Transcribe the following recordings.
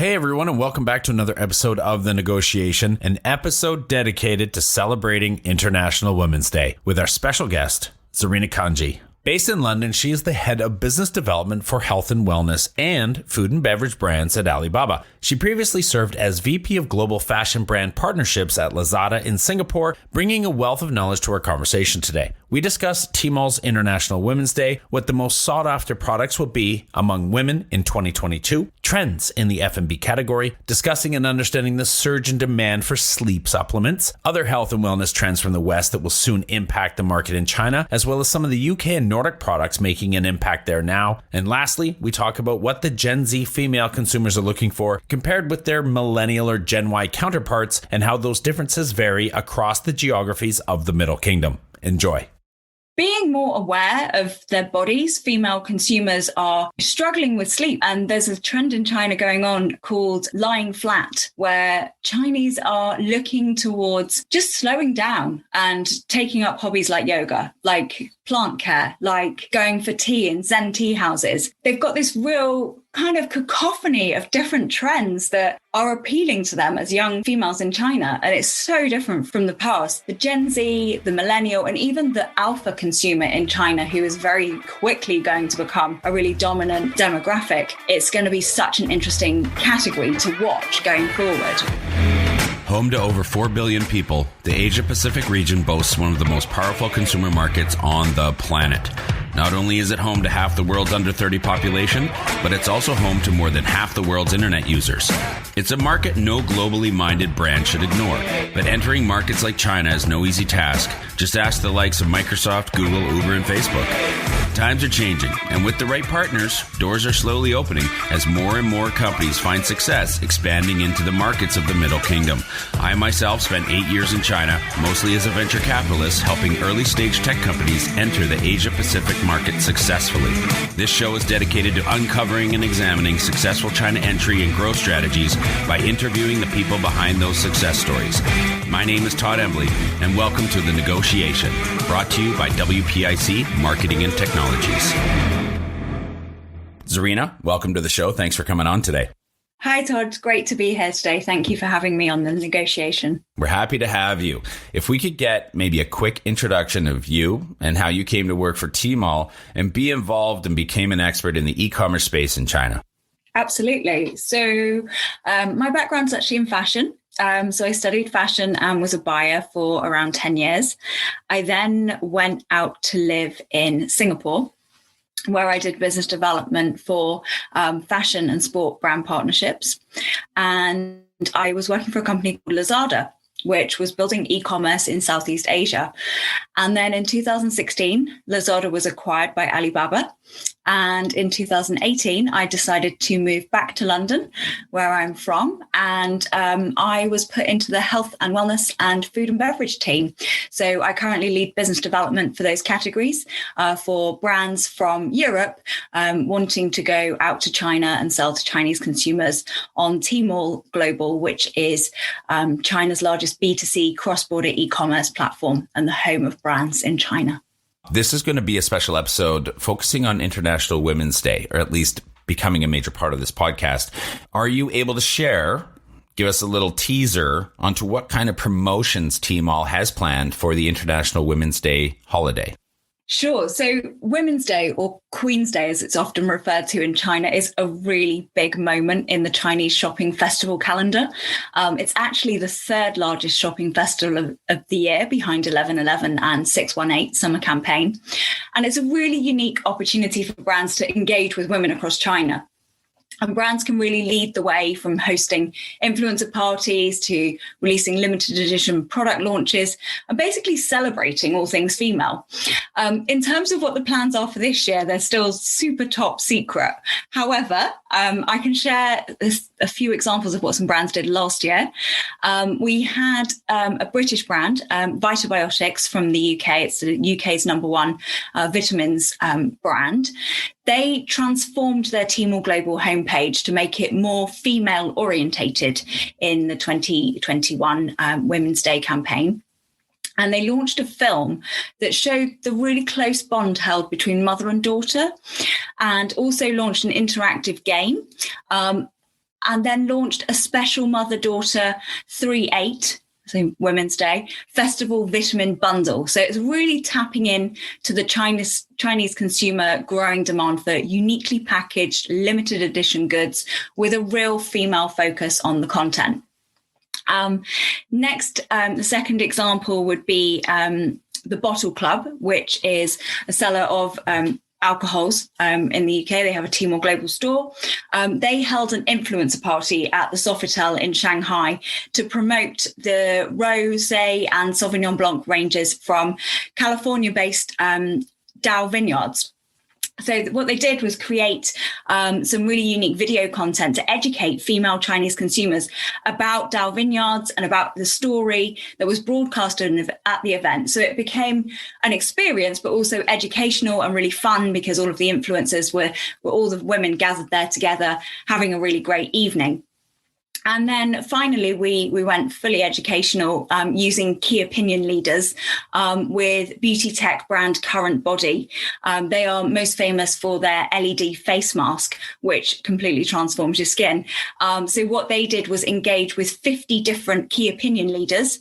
Hey everyone, and welcome back to another episode of The Negotiation, an episode dedicated to celebrating International Women's Day with our special guest, Zarina Kanji. Based in London, she is the head of business development for health and wellness and food and beverage brands at Alibaba. She previously served as VP of Global Fashion Brand Partnerships at Lazada in Singapore, bringing a wealth of knowledge to our conversation today. We discuss Tmall's International Women's Day, what the most sought-after products will be among women in 2022, trends in the F&B category, discussing and understanding the surge in demand for sleep supplements, other health and wellness trends from the West that will soon impact the market in China, as well as some of the UK and Nordic products making an impact there now. And lastly, we talk about what the Gen Z female consumers are looking for compared with their millennial or Gen Y counterparts and how those differences vary across the geographies of the Middle Kingdom. Enjoy. Being more aware of their bodies, female consumers are struggling with sleep. And there's a trend in China going on called lying flat, where Chinese are looking towards just slowing down and taking up hobbies like yoga, like plant care, like going for tea in Zen tea houses. They've got this real kind of cacophony of different trends that are appealing to them as young females in China. And it's so different from the past. The Gen Z, the millennial, and even the alpha consumer in China, who is very quickly going to become a really dominant demographic. It's going to be such an interesting category to watch going forward. Home to over 4 billion people, the Asia-Pacific region boasts one of the most powerful consumer markets on the planet. Not only is it home to half the world's under 30 population, but it's also home to more than half the world's internet users. It's a market no globally minded brand should ignore, but entering markets like China is no easy task. Just ask the likes of Microsoft, Google, Uber, and Facebook. Times are changing, and with the right partners, doors are slowly opening as more and more companies find success expanding into the markets of the Middle Kingdom. I myself spent 8 years in China, mostly as a venture capitalist, helping early-stage tech companies enter the Asia-Pacific market successfully. This show is dedicated to uncovering and examining successful China entry and growth strategies by interviewing the people behind those success stories. My name is Todd Embley, and welcome to The Negotiation, brought to you by WPIC Marketing and Technologies. Zarina, welcome to the show. Thanks for coming on today. Hi, Todd. Great to be here today. Thank you for having me on The Negotiation. We're happy to have you. If we could get maybe a quick introduction of you and how you came to work for Tmall and be involved and became an expert in the e-commerce space in China. Absolutely. So my background's actually in fashion. So I studied fashion and was a buyer for around 10 years. I then went out to live in Singapore, where I did business development for fashion and sport brand partnerships. And I was working for a company called Lazada, which was building e-commerce in Southeast Asia. And then in 2016, Lazada was acquired by Alibaba. And in 2018, I decided to move back to London, where I'm from. And I was put into the health and wellness and food and beverage team. So I currently lead business development for those categories for brands from Europe wanting to go out to China and sell to Chinese consumers on Tmall Global, which is China's largest B2C cross-border e-commerce platform and the home of brands in China. This is going to be a special episode focusing on International Women's Day, or at least becoming a major part of this podcast. Are you able to share, give us a little teaser onto what kind of promotions Tmall has planned for the International Women's Day holiday? Sure. So Women's Day, or Queen's Day, as it's often referred to in China, is a really big moment in the Chinese shopping festival calendar. It's actually the third largest shopping festival of the year, behind 11.11 and 618 summer campaign. And it's a really unique opportunity for brands to engage with women across China. And brands can really lead the way from hosting influencer parties to releasing limited edition product launches and basically celebrating all things female. In terms of what the plans are for this year, they're still super top secret. However, I can share a few examples of what some brands did last year. We had a British brand, Probiotics from the UK. It's the UK's number one vitamins brand. They transformed their Tmall Global homepage to make it more female orientated in the 2021 Women's Day campaign. And they launched a film that showed the really close bond held between mother and daughter, and also launched an interactive game. and then launched a special mother-daughter 3/8, so Women's Day, festival vitamin bundle. So it's really tapping in to the Chinese consumer growing demand for uniquely packaged, limited edition goods with a real female focus on the content. Next, the second example would be the Bottle Club, which is a seller of alcohols in the UK. They have a Tmall global store. They held an influencer party at the Sofitel in Shanghai to promote the Rosé and Sauvignon Blanc ranges from California-based Dow Vineyards. So what they did was create some really unique video content to educate female Chinese consumers about Dow Vineyards and about the story that was broadcasted at the event. So it became an experience, but also educational and really fun, because all of the influencers were all the women gathered there together, having a really great evening. And then finally, we went fully educational using key opinion leaders with beauty tech brand Current Body. They are most famous for their LED face mask, which completely transforms your skin. So what they did was engage with 50 different key opinion leaders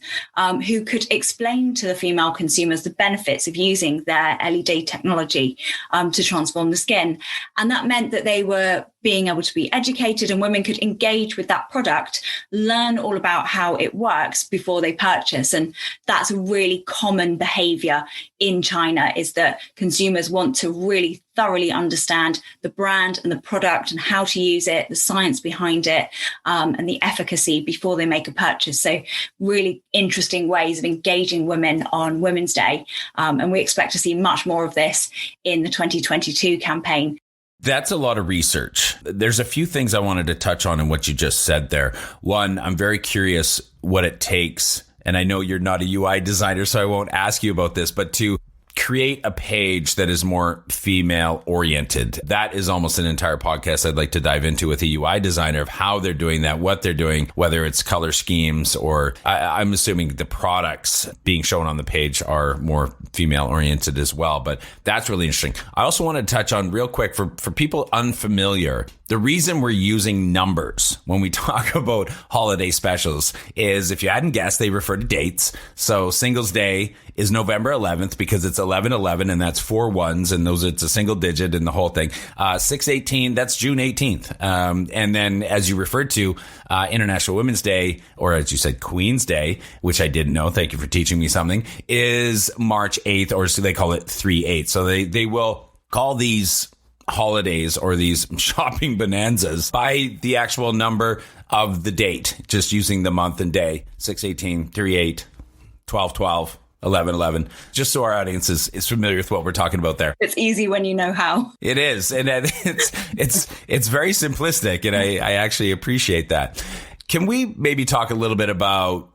who could explain to the female consumers the benefits of using their LED technology to transform the skin. And that meant that they were being able to be educated, and women could engage with that product, learn all about how it works before they purchase. And that's a really common behavior in China, is that consumers want to really thoroughly understand the brand and the product and how to use it, the science behind it, and the efficacy before they make a purchase. So really interesting ways of engaging women on Women's Day. And we expect to see much more of this in the 2022 campaign. That's a lot of research. There's a few things I wanted to touch on in what you just said there. One, I'm very curious what it takes, and I know you're not a UI designer, so I won't ask you about this, but to create a page that is more female oriented. That is almost an entire podcast I'd like to dive into with a UI designer, of how they're doing that, what they're doing, whether it's color schemes or I'm assuming the products being shown on the page are more female oriented as well. But that's really interesting. I also want to touch on real quick for people unfamiliar. The reason we're using numbers when we talk about holiday specials is, if you hadn't guessed, they refer to dates. So Singles Day is November 11th because it's 11/11, and that's 4 ones, and those, it's a single digit in the whole thing. 6/18, that's June 18th. And then, as you referred to, International Women's Day, or as you said, Queen's Day, which I didn't know, thank you for teaching me something, is March 8th, or so they call it 3/8. So they will call these holidays or these shopping bonanzas by the actual number of the date, just using the month and day. 6/18, 3/8, 12/12, 11/11, just so our audience is familiar with what we're talking about there. It's easy when you know how. It is, and it's very simplistic, and I actually appreciate that. Can we maybe talk a little bit about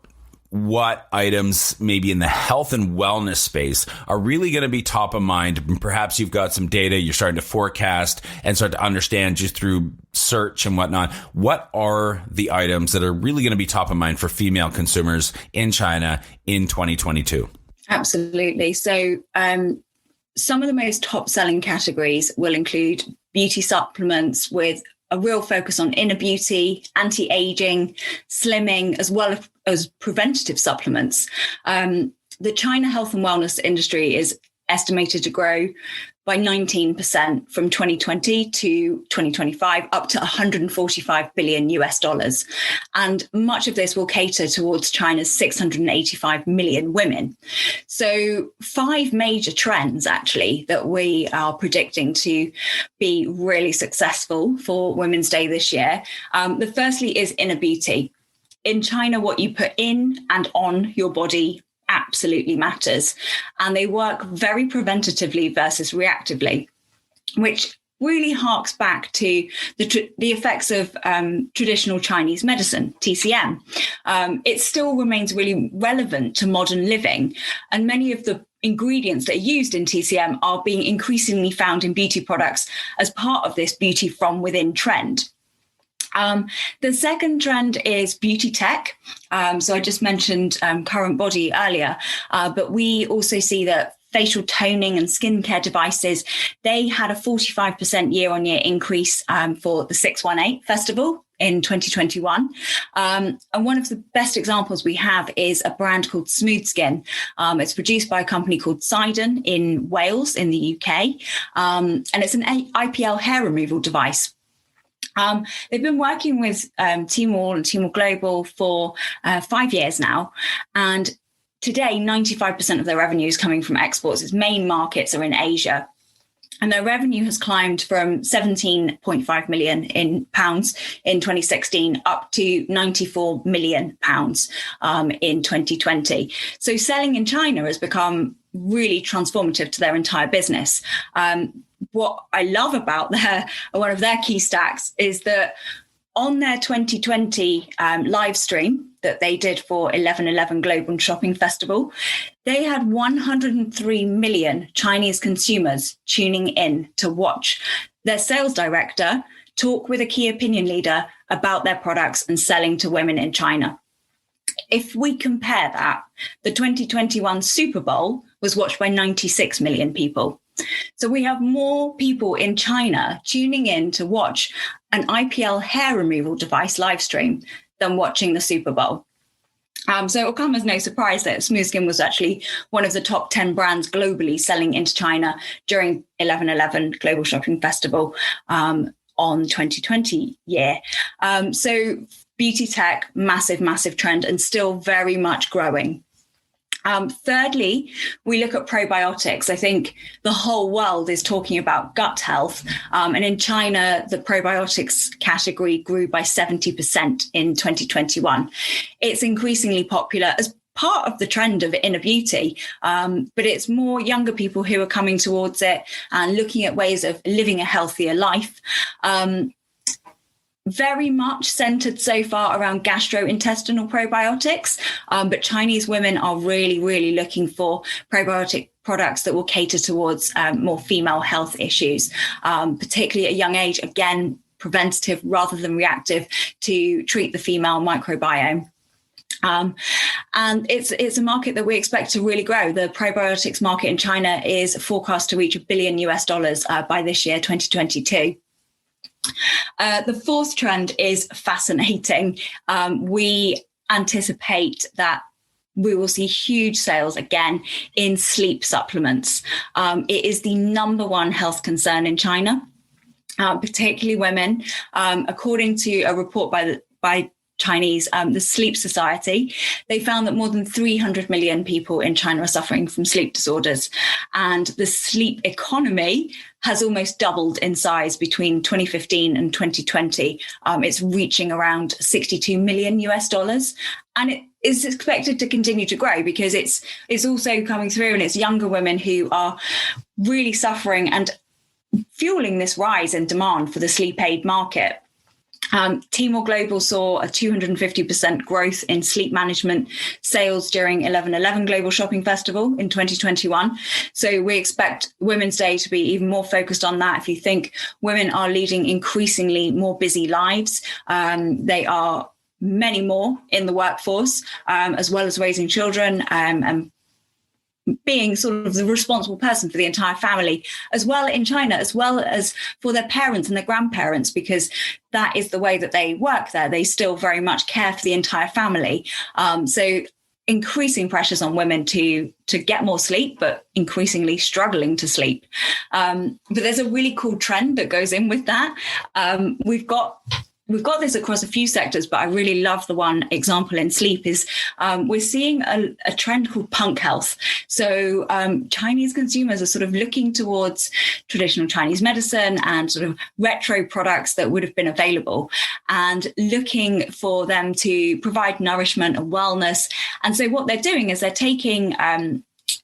what items maybe in the health and wellness space are really going to be top of mind? Perhaps you've got some data you're starting to forecast and start to understand just through search and whatnot. What are the items that are really going to be top of mind for female consumers in China in 2022? Absolutely. So some of the most top selling categories will include beauty supplements with a real focus on inner beauty, anti-aging, slimming, as well as preventative supplements. The China health and wellness industry is estimated to grow by 19% from 2020 to 2025, up to $145 billion US. And much of this will cater towards China's 685 million women. So 5 major trends, actually, that we are predicting to be really successful for Women's Day this year. The firstly is inner beauty. In China, what you put in and on your body absolutely matters. And they work very preventatively versus reactively, which really harks back to the effects of traditional Chinese medicine, TCM. It still remains really relevant to modern living. And many of the ingredients that are used in TCM are being increasingly found in beauty products as part of this beauty from within trend. The second trend is beauty tech. So I just mentioned Current Body earlier, but we also see that facial toning and skincare devices, they had a 45% year-on-year increase for the 618 festival in 2021. And one of the best examples we have is a brand called Smooth Skin. It's produced by a company called Sidon in Wales in the UK. And it's an IPL hair removal device. They've been working with Tmall and Tmall Global for 5 years now. And today, 95% of their revenue is coming from exports. Its main markets are in Asia. And their revenue has climbed from 17.5 million pounds in 2016 up to 94 million pounds in 2020. So selling in China has become really transformative to their entire business. What I love about one of their key stats is that on their 2020 live stream that they did for 11/11 Global Shopping Festival, they had 103 million Chinese consumers tuning in to watch their sales director talk with a key opinion leader about their products and selling to women in China. If we compare that, the 2021 Super Bowl was watched by 96 million people. So we have more people in China tuning in to watch an IPL hair removal device live stream than watching the Super Bowl. So it will come as no surprise that Smooth Skin was actually one of the top 10 brands globally selling into China during 11/11 Global Shopping Festival on 2020 year. So beauty tech, massive trend and still very much growing. Thirdly, we look at probiotics. I think the whole world is talking about gut health. And in China, the probiotics category grew by 70% in 2021. It's increasingly popular as part of the trend of inner beauty, but it's more younger people who are coming towards it and looking at ways of living a healthier life. Very much centered so far around gastrointestinal probiotics, but Chinese women are really looking for probiotic products that will cater towards more female health issues, particularly at a young age, again, preventative rather than reactive to treat the female microbiome. And it's a market that we expect to really grow. The probiotics market in China is forecast to reach $1 billion by this year, 2022. The fourth trend is fascinating. We anticipate that we will see huge sales again in sleep supplements. It is the number one health concern in China, particularly women. According to a report by Chinese, the Sleep Society, they found that more than 300 million people in China are suffering from sleep disorders. And the sleep economy has almost doubled in size between 2015 and 2020. It's reaching around $62 million. And it is expected to continue to grow because it's also coming through, and it's younger women who are really suffering and fueling this rise in demand for the sleep aid market. Tmall Global saw a 250% growth in sleep management sales during 11/11 Global Shopping Festival in 2021. So we expect Women's Day to be even more focused on that. If you think women are leading increasingly more busy lives, they are many more in the workforce, as well as raising children and being sort of the responsible person for the entire family, as well in China, as well as for their parents and their grandparents, because that is the way that they work there. They still very much care for the entire family. So increasing pressures on women to get more sleep, but increasingly struggling to sleep. But there's a really cool trend that goes in with that. We've got this across a few sectors, but I really love the one example in sleep is we're seeing a trend called punk health. So Chinese consumers are sort of looking towards traditional Chinese medicine and sort of retro products that would have been available and looking for them to provide nourishment and wellness. And so what they're doing is they're taking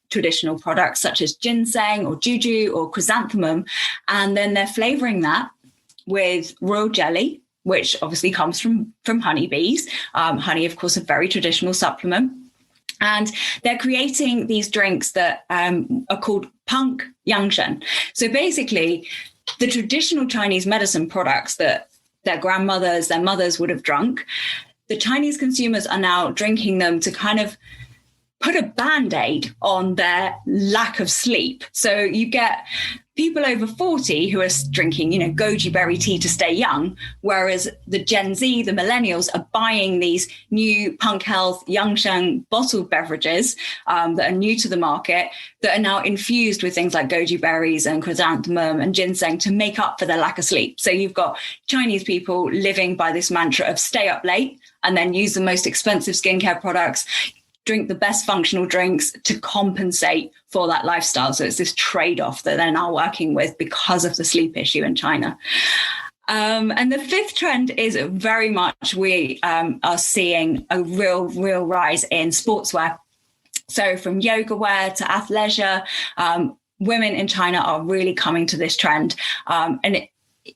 traditional products such as ginseng or juju or chrysanthemum, and then they're flavoring that with royal jelly, which obviously comes from honeybees. Honey, of course, a very traditional supplement. And they're creating these drinks that are called punk yangshan. So basically, the traditional Chinese medicine products that their grandmothers, their mothers would have drunk, the Chinese consumers are now drinking them to kind of put a Band-Aid on their lack of sleep. So you get people over 40 who are drinking, goji berry tea to stay young, whereas the Gen Z, the millennials, are buying these new Punk Health Yangsheng bottled beverages that are new to the market, that are now infused with things like goji berries and chrysanthemum and ginseng to make up for their lack of sleep. So you've got Chinese people living by this mantra of stay up late and then use the most expensive skincare products, drink the best functional drinks to compensate for that lifestyle. So it's this trade-off that they're now working with because of the sleep issue in China. And the fifth trend is very much we are seeing a real rise in sportswear. So from yoga wear to athleisure, women in China are really coming to this trend.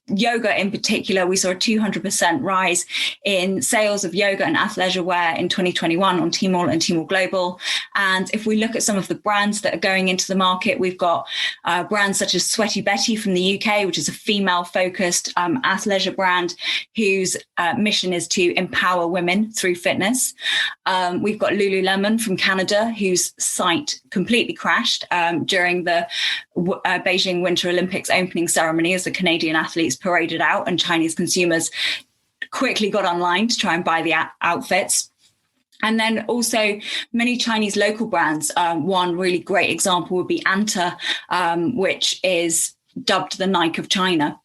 Yoga in particular, we saw a 200% rise in sales of yoga and athleisure wear in 2021 on Tmall and Tmall Global. And if we look at some of the brands that are going into the market, we've got brands such as Sweaty Betty from the UK, which is a female-focused athleisure brand whose mission is to empower women through fitness. We've got Lululemon from Canada, whose site completely crashed during the Beijing Winter Olympics opening ceremony as the Canadian athletes paraded out, and Chinese consumers quickly got online to try and buy the outfits. And then also many Chinese local brands. One really great example would be Anta, which is dubbed the Nike of China.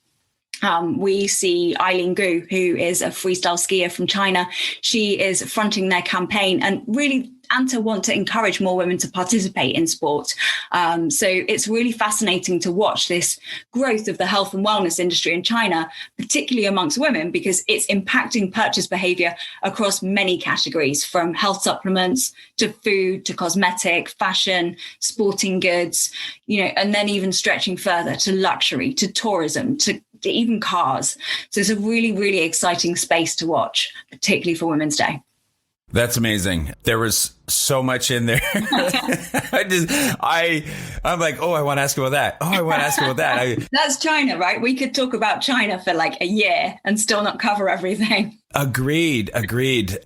We see Eileen Gu, who is a freestyle skier from China. She is fronting their campaign, and really Anta want to encourage more women to participate in sport. So it's really fascinating to watch this growth of the health and wellness industry in China, particularly amongst women, because it's impacting purchase behavior across many categories, from health supplements to food to cosmetic, fashion, sporting goods, and then even stretching further to luxury, to tourism, to even cars. So it's a really exciting space to watch, particularly for Women's Day. That's amazing. There was so much in there. I'm like, I want to ask about that. I want to ask about that. That's China, right? We could talk about China for like a year and still not cover everything. Agreed. And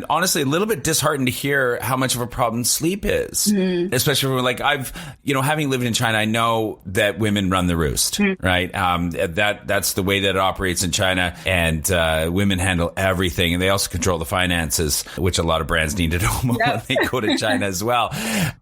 honestly, a little bit disheartened to hear how much of a problem sleep is, especially when having lived in China, I know that women run the roost, right? That's the way that it operates in China, and women handle everything, and they also control the finances, which a lot of brands need to know when they go to China as well.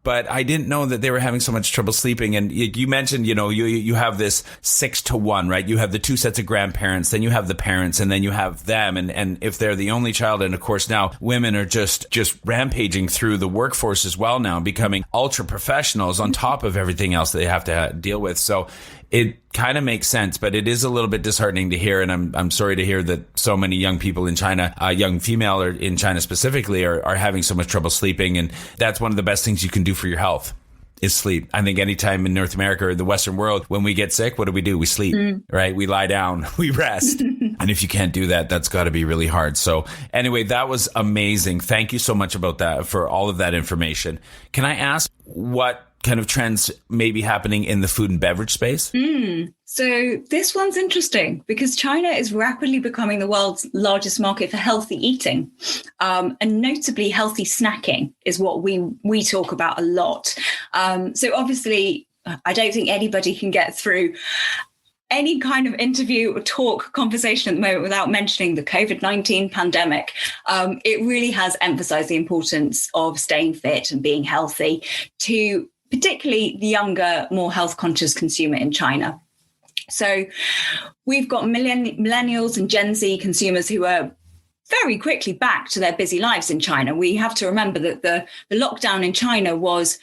But I didn't know that they were having so much trouble sleeping. And you mentioned, you have this 6-to-1, right? You have the two sets of grandparents, then you have the parents, and then you have them. And if they're the only child, and of course now women are just rampaging through the workforce as well now, becoming ultra professionals on top of everything else that they have to deal with. So it kind of makes sense, but it is a little bit disheartening to hear. And I'm sorry to hear that so many young people in China, young female or in China specifically, are having so much trouble sleeping. And that's one of the best things you can do for your health is sleep. I think anytime in North America or the Western world, when we get sick, what do? We sleep, right? We lie down, we rest. And if you can't do that, that's got to be really hard. So anyway, that was amazing. Thank you so much about that, for all of that information. Can I ask what kind of trends may be happening in the food and beverage space? So this one's interesting because China is rapidly becoming the world's largest market for healthy eating. And notably healthy snacking is what we talk about a lot. So obviously, I don't think anybody can get through any kind of interview or talk conversation at the moment without mentioning the COVID-19 pandemic. It really has emphasized the importance of staying fit and being healthy to particularly the younger, more health conscious consumer in China. So we've got millennials and Gen Z consumers who are very quickly back to their busy lives in China. We have to remember that the lockdown in China was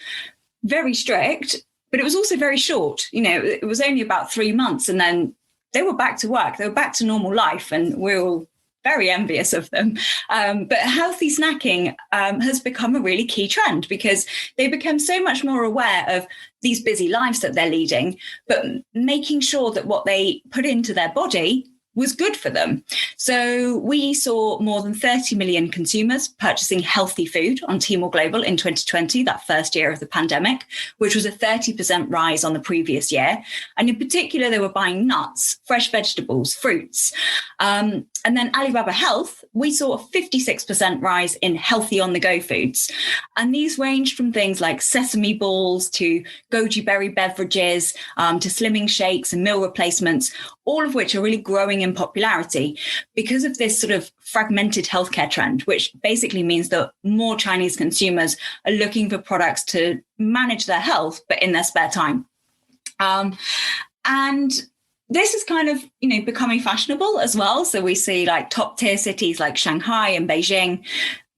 very strict, but it was also very short. It was only about 3 months, and then they were back to work. They were back to normal life, and we're all very envious of them. But healthy snacking has become a really key trend because they become so much more aware of these busy lives that they're leading, but making sure that what they put into their body was good for them. So we saw more than 30 million consumers purchasing healthy food on Tmall Global in 2020, that first year of the pandemic, which was a 30% rise on the previous year. And in particular, they were buying nuts, fresh vegetables, fruits. And then Alibaba Health, we saw a 56% rise in healthy on-the-go foods. And these ranged from things like sesame balls to goji berry beverages, to slimming shakes and meal replacements, all of which are really growing in popularity because of this sort of fragmented healthcare trend, which basically means that more Chinese consumers are looking for products to manage their health, but in their spare time. And this is kind of, becoming fashionable as well. So we see like top tier cities like Shanghai and Beijing,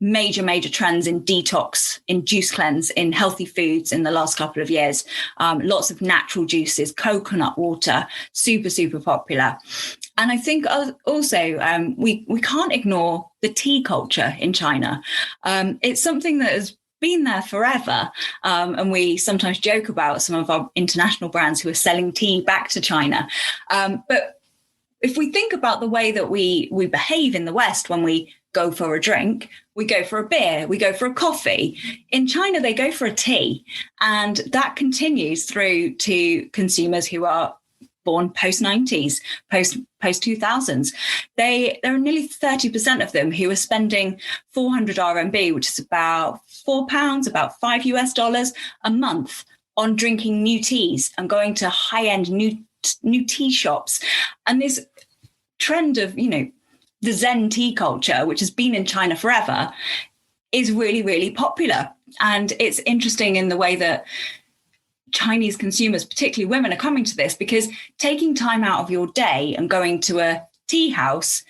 major trends in detox, in juice cleanse, in healthy foods in the last couple of years. Lots of natural juices, coconut water, super popular. And I think also we can't ignore the tea culture in China. It's something that has been there forever. And we sometimes joke about some of our international brands who are selling tea back to China. But if we think about the way that we behave in the West when we go for a drink, we go for a beer, we go for a coffee. In China, they go for a tea. And that continues through to consumers who are born post-90s, post-2000s. There are nearly 30% of them who are spending 400 RMB, which is about £4, about $5 a month on drinking new teas and going to high-end new tea shops. And this trend of, the Zen tea culture, which has been in China forever, is really popular. And it's interesting in the way that Chinese consumers, particularly women, are coming to this, because taking time out of your day and going to a tea house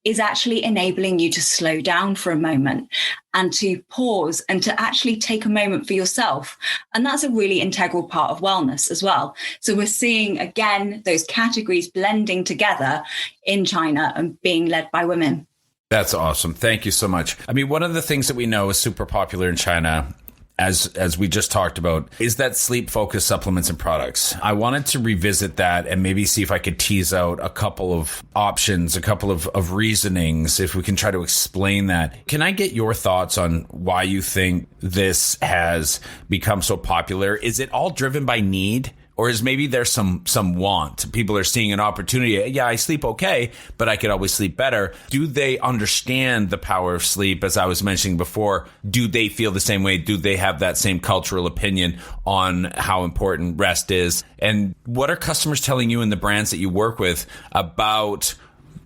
is actually enabling you to slow down for a moment and to pause and to actually take a moment for yourself. And that's a really integral part of wellness as well. So we're seeing, again, those categories blending together in China and being led by women. That's awesome. Thank you so much. I mean, one of the things that we know is super popular in China, as we just talked about, is that sleep-focused supplements and products. I wanted to revisit that and maybe see if I could tease out a couple of options, a couple of reasonings, if we can try to explain that. Can I get your thoughts on why you think this has become so popular? Is it all driven by need? Or is maybe there's some want? People are seeing an opportunity. Yeah, I sleep okay, but I could always sleep better. Do they understand the power of sleep? As I was mentioning before, do they feel the same way? Do they have that same cultural opinion on how important rest is? And what are customers telling you in the brands that you work with about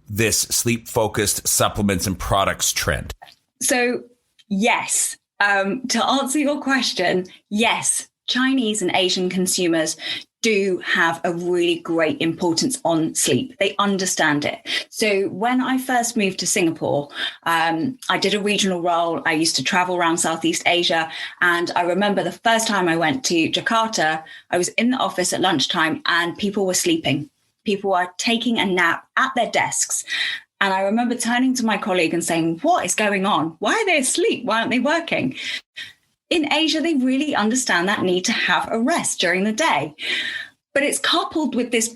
this sleep-focused supplements and products trend? So, yes. To answer your question, yes. Chinese and Asian consumers do have a really great importance on sleep. They understand it. So when I first moved to Singapore, I did a regional role. I used to travel around Southeast Asia. And I remember the first time I went to Jakarta, I was in the office at lunchtime and people were sleeping. People were taking a nap at their desks. And I remember turning to my colleague and saying, what is going on? Why are they asleep? Why aren't they working? In Asia, they really understand that need to have a rest during the day. But it's coupled with this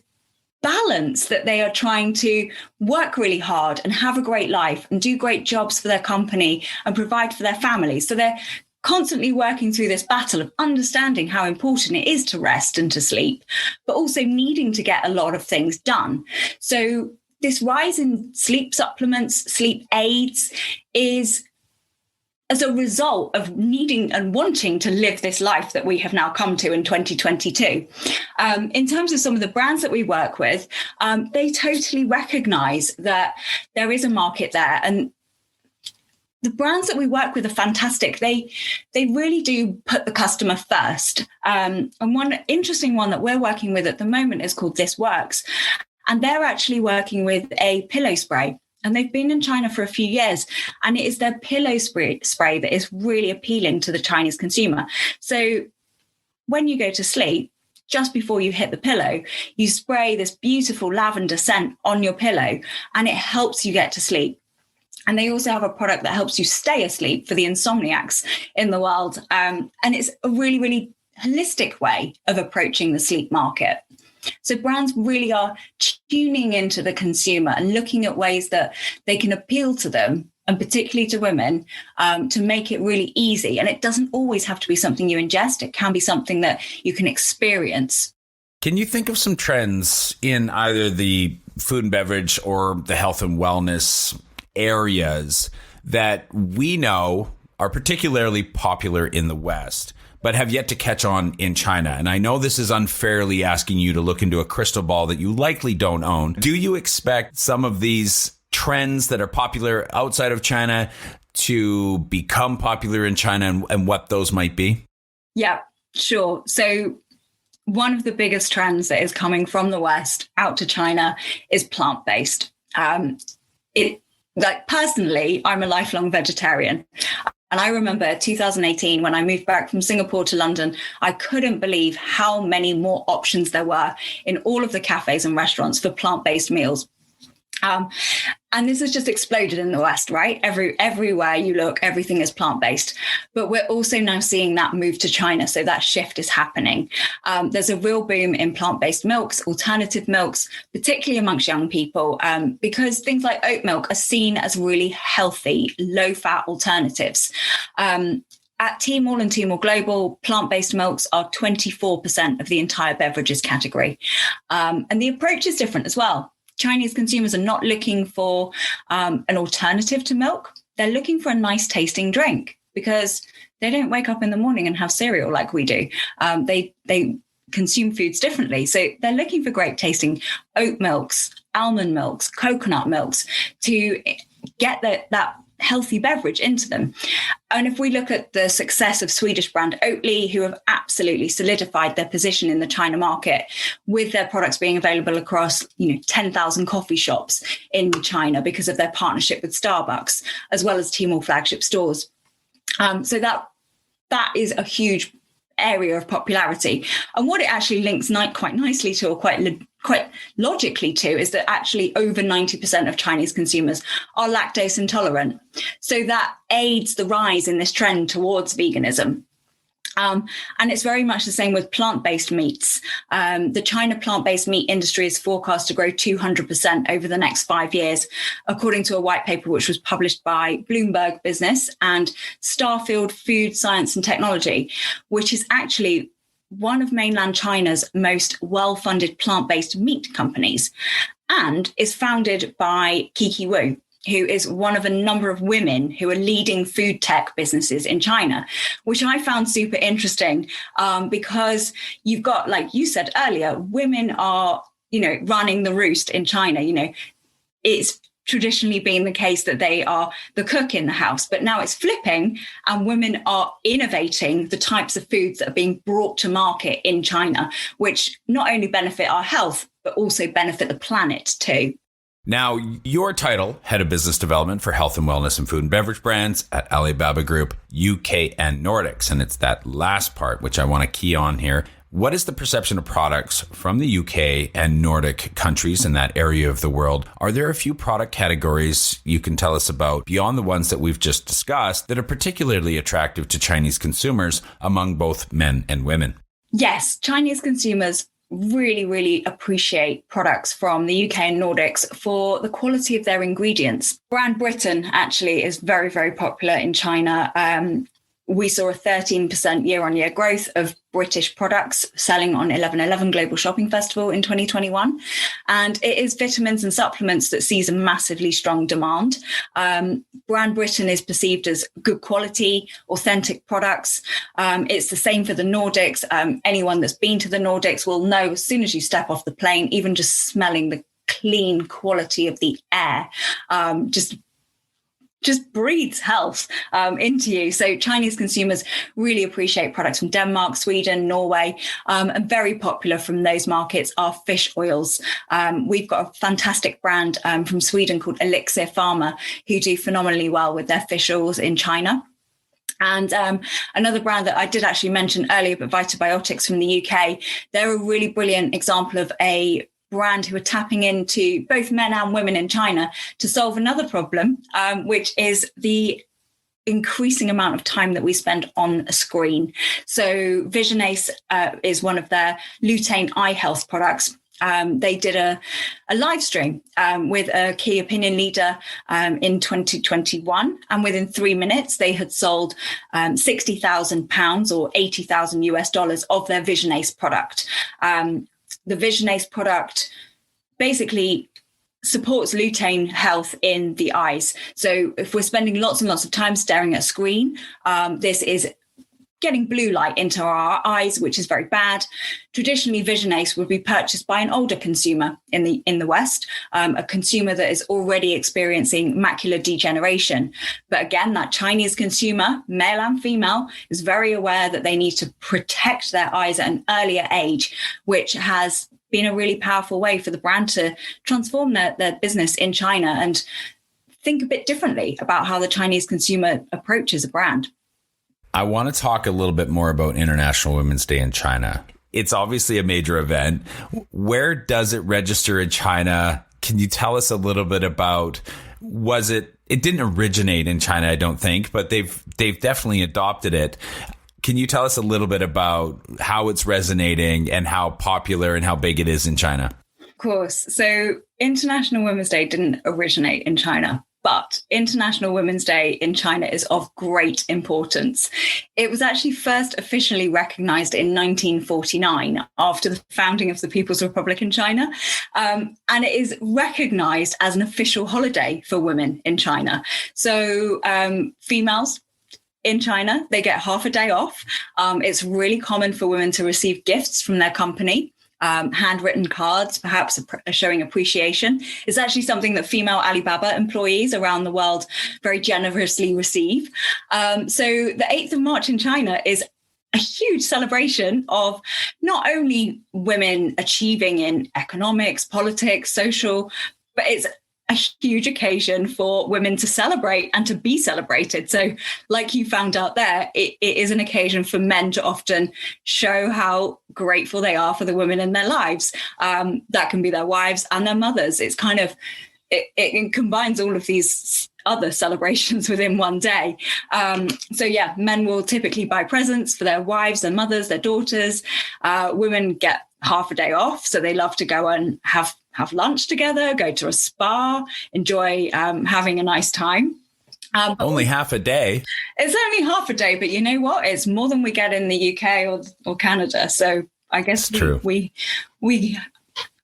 balance that they are trying to work really hard and have a great life and do great jobs for their company and provide for their families. So they're constantly working through this battle of understanding how important it is to rest and to sleep, but also needing to get a lot of things done. So this rise in sleep supplements, sleep aids is as a result of needing and wanting to live this life that we have now come to in 2022. In terms of some of the brands that we work with, they totally recognize that there is a market there. And the brands that we work with are fantastic. They really do put the customer first. And one interesting one that we're working with at the moment is called This Works. And they're actually working with a pillow spray. And they've been in China for a few years, and it is their pillow spray that is really appealing to the Chinese consumer. So when you go to sleep, just before you hit the pillow, you spray this beautiful lavender scent on your pillow, and it helps you get to sleep. And they also have a product that helps you stay asleep for the insomniacs in the world. And it's a really holistic way of approaching the sleep market. So brands really are tuning into the consumer and looking at ways that they can appeal to them, and particularly to women, to make it really easy. And it doesn't always have to be something you ingest. It can be something that you can experience. Can you think of some trends in either the food and beverage or the health and wellness areas that we know are particularly popular in the West, but have yet to catch on in China? And I know this is unfairly asking you to look into a crystal ball that you likely don't own. Do you expect some of these trends that are popular outside of China to become popular in China, and what those might be? Yeah, sure. So one of the biggest trends that is coming from the West out to China is plant-based. Personally, I'm a lifelong vegetarian. And I remember 2018, when I moved back from Singapore to London, I couldn't believe how many more options there were in all of the cafes and restaurants for plant-based meals. And this has just exploded in the West, right? Everywhere you look, everything is plant-based. But we're also now seeing that move to China. So that shift is happening. There's a real boom in plant-based milks, alternative milks, particularly amongst young people, because things like oat milk are seen as really healthy, low-fat alternatives. At Tmall and Tmall Global, plant-based milks are 24% of the entire beverages category. And the approach is different as well. Chinese consumers are not looking for an alternative to milk. They're looking for a nice tasting drink because they don't wake up in the morning and have cereal like we do. They consume foods differently. So they're looking for great tasting oat milks, almond milks, coconut milks to get that healthy beverage into them. And if we look at the success of Swedish brand Oatly, who have absolutely solidified their position in the China market with their products being available across 10,000 coffee shops in China because of their partnership with Starbucks, as well as Tmall flagship stores. So that is a huge area of popularity. And what it actually links quite nicely to, or quite logically to, is that actually over 90% of Chinese consumers are lactose intolerant. So that aids the rise in this trend towards veganism. And it's very much the same with plant-based meats. The China plant-based meat industry is forecast to grow 200% over the next 5 years, according to a white paper which was published by Bloomberg Business and Starfield Food Science and Technology, which is actually one of mainland China's most well-funded plant-based meat companies, and is founded by Kiki Wu, who is one of a number of women who are leading food tech businesses in China, which I found super interesting because you've got, like you said earlier, women are, running the roost in China. It's traditionally been the case that they are the cook in the house, but now it's flipping and women are innovating the types of foods that are being brought to market in China, which not only benefit our health, but also benefit the planet too. Now, your title, Head of Business Development for Health and Wellness and Food and Beverage Brands at Alibaba Group, UK and Nordics. And it's that last part, which I want to key on here. What is the perception of products from the UK and Nordic countries in that area of the world? Are there a few product categories you can tell us about beyond the ones that we've just discussed that are particularly attractive to Chinese consumers among both men and women? Yes, Chinese consumers really, really appreciate products from the UK and Nordics for the quality of their ingredients. Brand Britain actually is very, very popular in China. We saw a 13% year-on-year growth of British products selling on 11/11 Global Shopping Festival in 2021. And it is vitamins and supplements that sees a massively strong demand. Brand Britain is perceived as good quality, authentic products. It's the same for the Nordics. Anyone that's been to the Nordics will know as soon as you step off the plane, even just smelling the clean quality of the air, just breathes health into you. So Chinese consumers really appreciate products from Denmark, Sweden, Norway, and very popular from those markets are fish oils. We've got a fantastic brand from Sweden called Elixir Pharma, who do phenomenally well with their fish oils in China. And another brand that I did actually mention earlier, but Probiotics from the UK, they're a really brilliant example of a brand who are tapping into both men and women in China to solve another problem, which is the increasing amount of time that we spend on a screen. So Vision Ace is one of their lutein eye health products. They did a live stream with a key opinion leader in 2021. And within 3 minutes, they had sold £60,000 or $80,000 of their Vision Ace product. The Vision Ace product basically supports lutein health in the eyes. So if we're spending lots and lots of time staring at a screen, this is getting blue light into our eyes, which is very bad. Traditionally, Vision Ace would be purchased by an older consumer in the West, a consumer that is already experiencing macular degeneration. But again, that Chinese consumer, male and female, is very aware that they need to protect their eyes at an earlier age, which has been a really powerful way for the brand to transform their business in China and think a bit differently about how the Chinese consumer approaches a brand. I want to talk a little bit more about International Women's Day in China. It's obviously a major event. Where does it register in China? Can you tell us a little bit about, it didn't originate in China, I don't think, but they've definitely adopted it. Can you tell us a little bit about how it's resonating and how popular and how big it is in China? Of course. So International Women's Day didn't originate in China, but International Women's Day in China is of great importance. It was actually first officially recognized in 1949 after the founding of the People's Republic in China. And it is recognized as an official holiday for women in China. So females in China, they get half a day off. It's really common for women to receive gifts from their company. Handwritten cards, perhaps showing appreciation. It's actually something that female Alibaba employees around the world very generously receive. So the 8th of March in China is a huge celebration of not only women achieving in economics, politics, social, but it's a huge occasion for women to celebrate and to be celebrated. So like you found out there, it is an occasion for men to often show how grateful they are for the women in their lives. That can be their wives and their mothers. It's kind of, it combines all of these other celebrations within one day. So yeah, men will typically buy presents for their wives, their mothers, their daughters. Women get half a day off, so they love to go and have lunch together, go to a spa, enjoy having a nice time. Only half a day. It's only half a day, but you know what? It's more than we get in the UK or Canada. So I guess we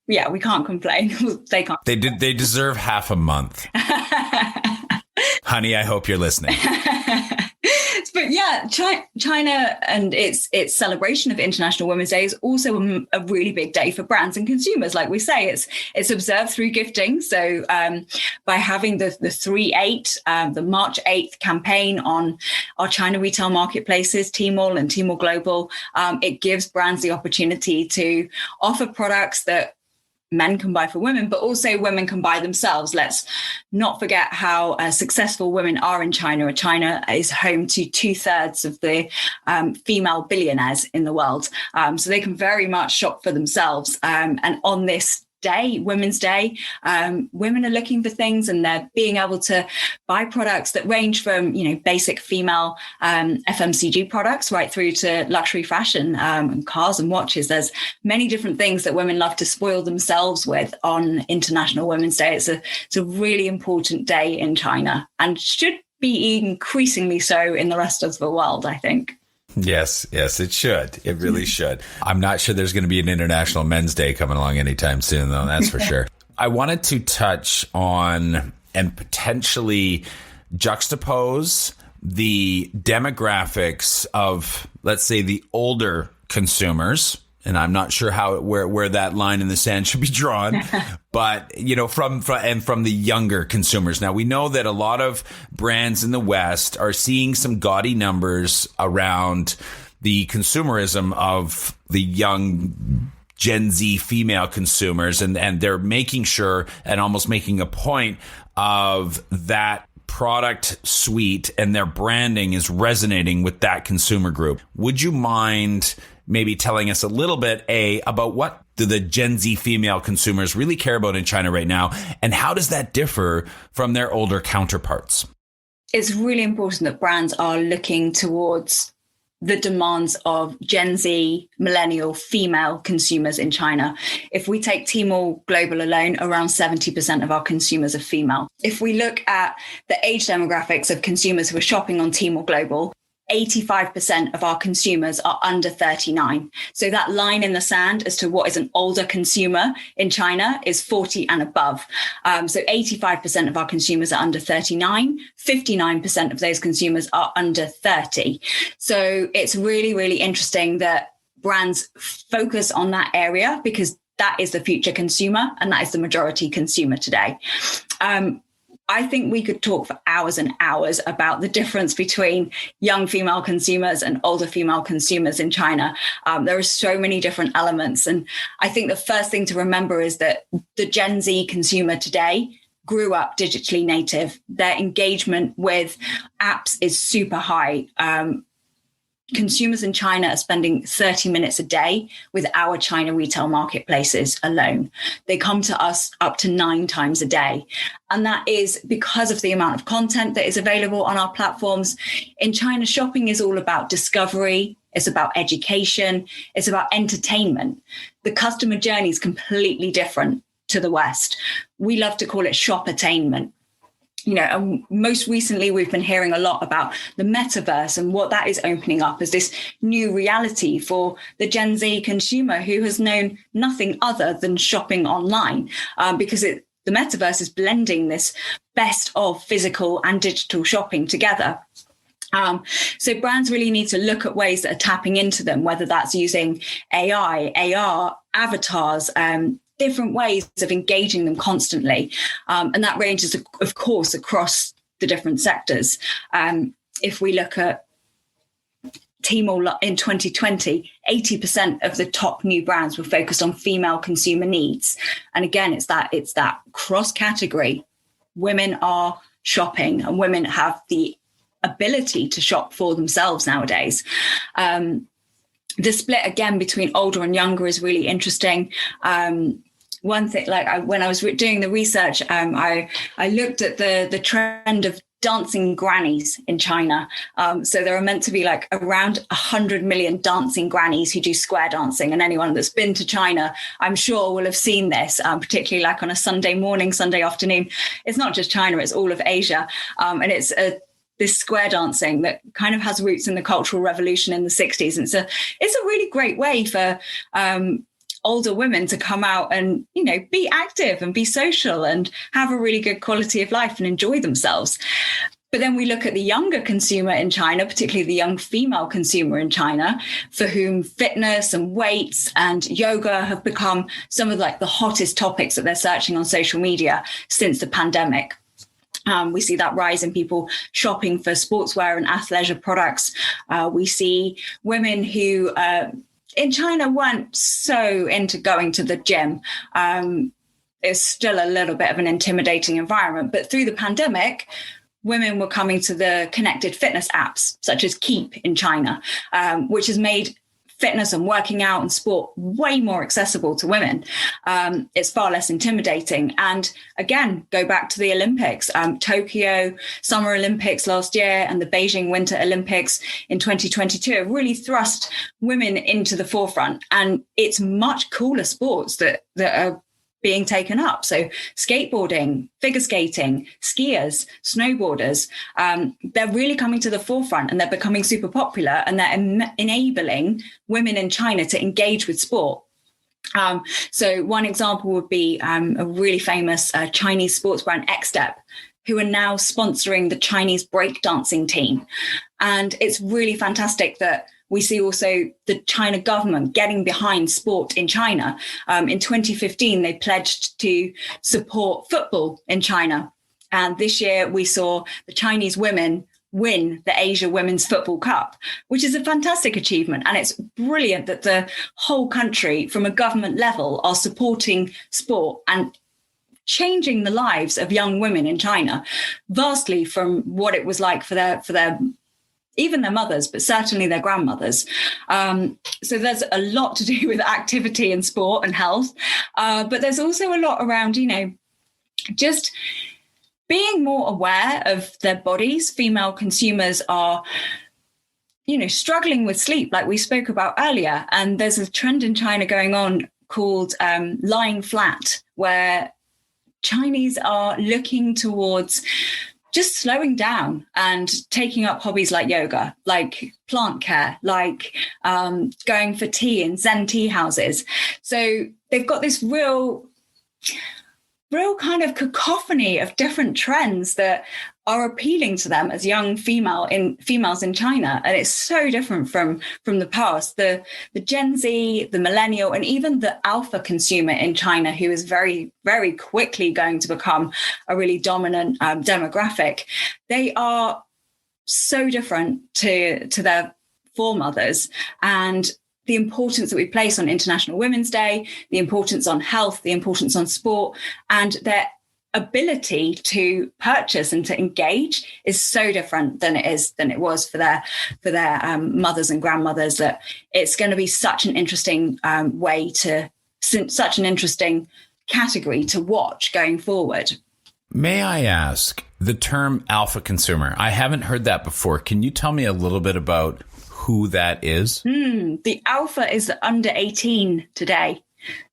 can't complain. They can't. They deserve half a month. Honey, I hope you're listening. But yeah, China and its celebration of International Women's Day is also a really big day for brands and consumers. Like we say, it's observed through gifting. So by having the 3/8, the March 8th campaign on our China retail marketplaces, Tmall and Tmall Global, it gives brands the opportunity to offer products that men can buy for women, but also women can buy themselves. Let's not forget how successful women are in China. China is home to 2/3 of the female billionaires in the world. So they can very much shop for themselves. And on this day, Women's Day, women are looking for things and they're being able to buy products that range from, basic female FMCG products right through to luxury fashion and cars and watches. There's many different things that women love to spoil themselves with on International Women's Day. It's a really important day in China and should be increasingly so in the rest of the world, I think. Yes, it should. It really should. I'm not sure there's going to be an International Men's Day coming along anytime soon, though. That's for sure. I wanted to touch on and potentially juxtapose the demographics of, let's say, the older consumers. And I'm not sure where that line in the sand should be drawn, but from the younger consumers. Now we know that a lot of brands in the West are seeing some gaudy numbers around the consumerism of the young Gen Z female consumers, and they're making sure and almost making a point of that product suite and their branding is resonating with that consumer group. Would you mind maybe telling us a little bit, about what do the Gen Z female consumers really care about in China right now? And how does that differ from their older counterparts? it's really important that brands are looking towards the demands of Gen Z, millennial, female consumers in China. If we take Tmall Global alone, around 70% of our consumers are female. If we look at the age demographics of consumers who are shopping on Tmall Global, 85% of our consumers are under 39. So that line in the sand as to what is an older consumer in China is 40 and above. So 85% of our consumers are under 39. 59% of those consumers are under 30. So it's really, really interesting that brands focus on that area, because that is the future consumer and that is the majority consumer today. I think we could talk for hours and hours about the difference between young female consumers and older female consumers in China. There are so many different elements. And I think the first thing to remember is that the Gen Z consumer today grew up digitally native. Their engagement with apps is super high. Consumers in China are spending 30 minutes a day with our China retail marketplaces alone. They come to us up to 9 times a day. And that is because of the amount of content that is available on our platforms. In China, shopping is all about discovery. It's about education. It's about entertainment. The customer journey is completely different to the West. We love to call it shop-attainment. And most recently, we've been hearing a lot about the metaverse and what that is opening up as this new reality for the Gen Z consumer who has known nothing other than shopping online, because the metaverse is blending this best of physical and digital shopping together. So brands really need to look at ways that are tapping into them, whether that's using AI, AR, avatars, different ways of engaging them constantly. And that ranges, of course, across the different sectors. If we look at Tmall in 2020, 80% of the top new brands were focused on female consumer needs. And again, it's that cross-category. Women are shopping and women have the ability to shop for themselves nowadays. The split, again, between older and younger is really interesting. One thing, when I was doing the research, I looked at the trend of dancing grannies in China. So there are meant to be around 100 million dancing grannies who do square dancing. And anyone that's been to China, I'm sure, will have seen this, particularly on a Sunday morning, Sunday afternoon. It's not just China, it's all of Asia. And it's this square dancing that kind of has roots in the Cultural Revolution in the 60s. And it's a really great way for older women to come out and, be active and be social and have a really good quality of life and enjoy themselves. But then we look at the younger consumer in China, particularly the young female consumer in China, for whom fitness and weights and yoga have become some of the hottest topics that they're searching on social media since the pandemic. We see that rise in people shopping for sportswear and athleisure products. We see women who in China weren't so into going to the gym. It's still a little bit of an intimidating environment. But through the pandemic, women were coming to the connected fitness apps, such as Keep in China, which has made fitness and working out and sport way more accessible to women. It's far less intimidating. And again, go back to the Olympics, Tokyo Summer Olympics last year and the Beijing Winter Olympics in 2022 have really thrust women into the forefront. And it's much cooler sports that are being taken up. So skateboarding, figure skating, skiers, snowboarders, they're really coming to the forefront and they're becoming super popular, and they're enabling women in China to engage with sport. So one example would be a really famous Chinese sports brand, X-Step, who are now sponsoring the Chinese breakdancing team. And it's really fantastic that we see also the China government getting behind sport in China. In 2015, they pledged to support football in China. And this year we saw the Chinese women win the Asia Women's Football Cup, which is a fantastic achievement. And it's brilliant that the whole country from a government level are supporting sport and changing the lives of young women in China vastly from what it was like for their even their mothers, but certainly their grandmothers. So there's a lot to do with activity and sport and health. But there's also a lot around, just being more aware of their bodies. Female consumers are, struggling with sleep, like we spoke about earlier. And there's a trend in China going on called lying flat, where Chinese are looking towards just slowing down and taking up hobbies like yoga, like plant care, like going for tea in Zen tea houses. So they've got this real kind of cacophony of different trends that are appealing to them as young females in China. And it's so different from the past. The Gen Z, the millennial, and even the alpha consumer in China, who is very, very quickly going to become a really dominant demographic, they are so different to their foremothers. And the importance that we place on International Women's Day, the importance on health, the importance on sport, and their ability to purchase and to engage is so different than it was for their mothers and grandmothers, that it's going to be such an interesting such an interesting category to watch going forward. May I ask, the term alpha consumer, I haven't heard that before. Can you tell me a little bit about who that is? The alpha is the under 18 today.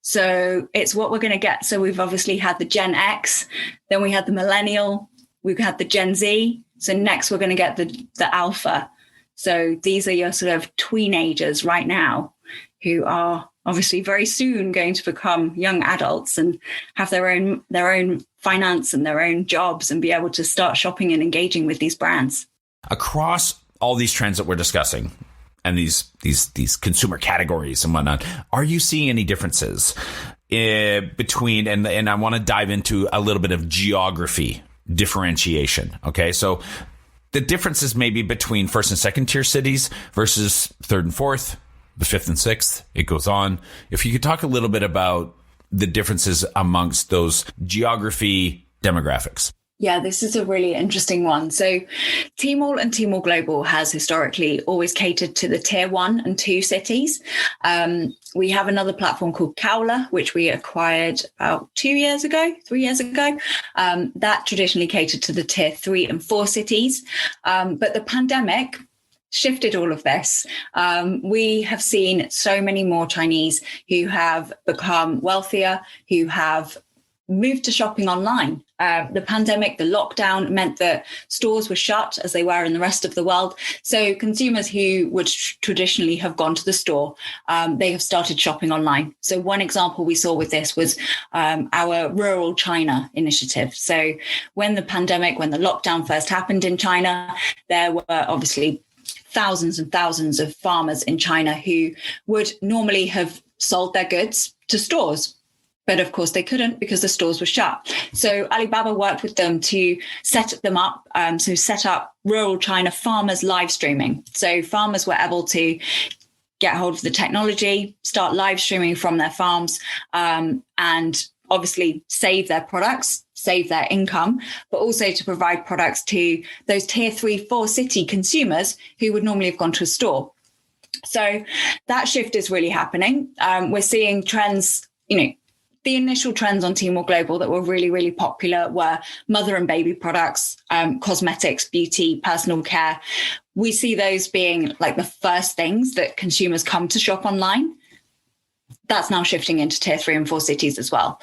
So it's what we're going to get. So we've obviously had the Gen X, then we had the millennial, we've had the Gen Z. So next we're going to get the alpha. So these are your sort of teenagers right now who are obviously very soon going to become young adults and have their own finance and their own jobs and be able to start shopping and engaging with these brands. Across all these trends that we're discussing and these consumer categories and whatnot, are you seeing any differences between, and I want to dive into a little bit of geography differentiation. Okay. So the differences maybe between first and second tier cities versus third and fourth, the fifth and sixth, it goes on. If you could talk a little bit about the differences amongst those geography demographics. Yeah, this is a really interesting one. So Tmall and Tmall Global has historically always catered to the tier 1 and 2 cities. We have another platform called Cowler, which we acquired about 3 years ago. That traditionally catered to the tier 3 and 4 cities. But the pandemic shifted all of this. We have seen so many more Chinese who have become wealthier, who have moved to shopping online. The pandemic, the lockdown meant that stores were shut as they were in the rest of the world. So consumers who would traditionally have gone to the store, they have started shopping online. So one example we saw with this was our Rural China initiative. So when the lockdown first happened in China, there were obviously thousands and thousands of farmers in China who would normally have sold their goods to stores. But of course they couldn't because the stores were shut. So Alibaba worked with them to set them up, set up Rural China farmers live streaming. So farmers were able to get hold of the technology, start live streaming from their farms, and obviously save their products, save their income, but also to provide products to those tier 3, 4 city consumers who would normally have gone to a store. So that shift is really happening. We're seeing trends, the initial trends on Tmall Global that were really, really popular were mother and baby products, cosmetics, beauty, personal care. We see those being like the first things that consumers come to shop online. That's now shifting into tier 3 and 4 cities as well.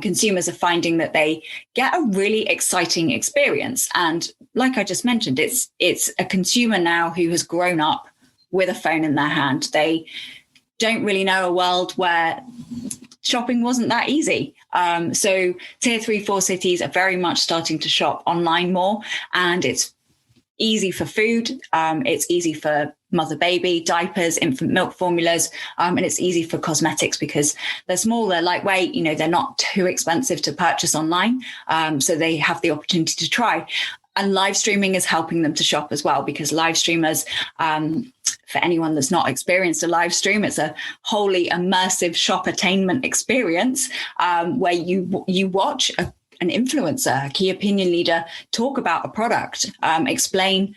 Consumers are finding that they get a really exciting experience. And like I just mentioned, it's a consumer now who has grown up with a phone in their hand. They don't really know a world where shopping wasn't that easy. So tier 3, 4 cities are very much starting to shop online more, and it's easy for food. It's easy for mother baby, diapers, infant milk formulas, and it's easy for cosmetics because they're small, they're lightweight, they're not too expensive to purchase online. So they have the opportunity to try. And live streaming is helping them to shop as well, because live streamers, for anyone that's not experienced a live stream, it's a wholly immersive shop-attainment experience where you watch an influencer, a key opinion leader talk about a product, explain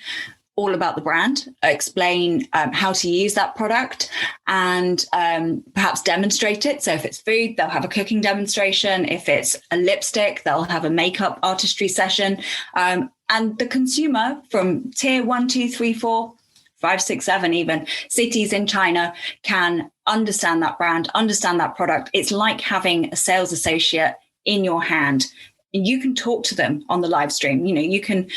all about the brand, explain how to use that product, and perhaps demonstrate it. So if it's food, they'll have a cooking demonstration. If it's a lipstick, they'll have a makeup artistry session. And the consumer from tier 1, 2, 3, 4, 5, 6, 7 even cities in China can understand that brand, understand that product. It's like having a sales associate in your hand. You can talk to them on the live stream. You can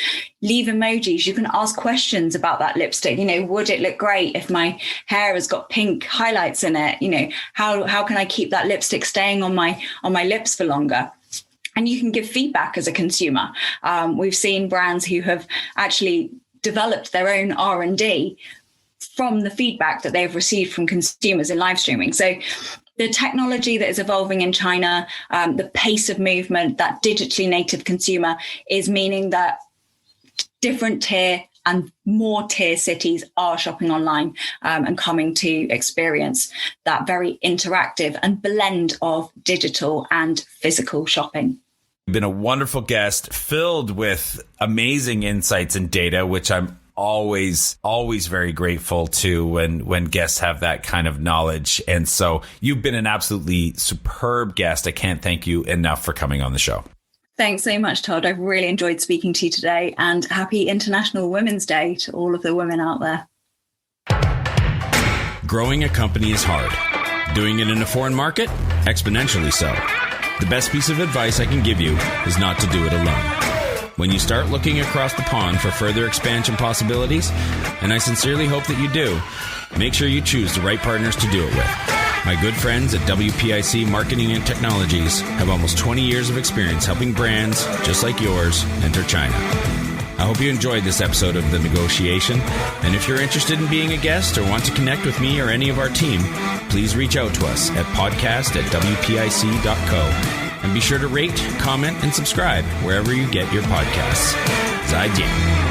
leave emojis. You can ask questions about that lipstick. Would it look great if my hair has got pink highlights in it? How can I keep that lipstick staying on my lips for longer? And you can give feedback as a consumer. We've seen brands who have actually developed their own R&D from the feedback that they've received from consumers in live streaming. So the technology that is evolving in China, the pace of movement, that digitally native consumer is meaning that different tier and more tier cities are shopping online and coming to experience that very interactive and blend of digital and physical shopping. You've been a wonderful guest, filled with amazing insights and data, which I'm always very grateful to when guests have that kind of knowledge. And so you've been an absolutely superb guest. I can't thank you enough for coming on the show. Thanks so much, Todd. I've really enjoyed speaking to you today, and happy International Women's Day to all of the women out there. Growing a company is hard. Doing it in a foreign market? Exponentially so. The best piece of advice I can give you is not to do it alone. When you start looking across the pond for further expansion possibilities, and I sincerely hope that you do, make sure you choose the right partners to do it with. My good friends at WPIC Marketing and Technologies have almost 20 years of experience helping brands just like yours enter China. I hope you enjoyed this episode of The Negotiation, and if you're interested in being a guest or want to connect with me or any of our team, please reach out to us at podcast@wpic.co. And be sure to rate, comment, and subscribe wherever you get your podcasts. 再见。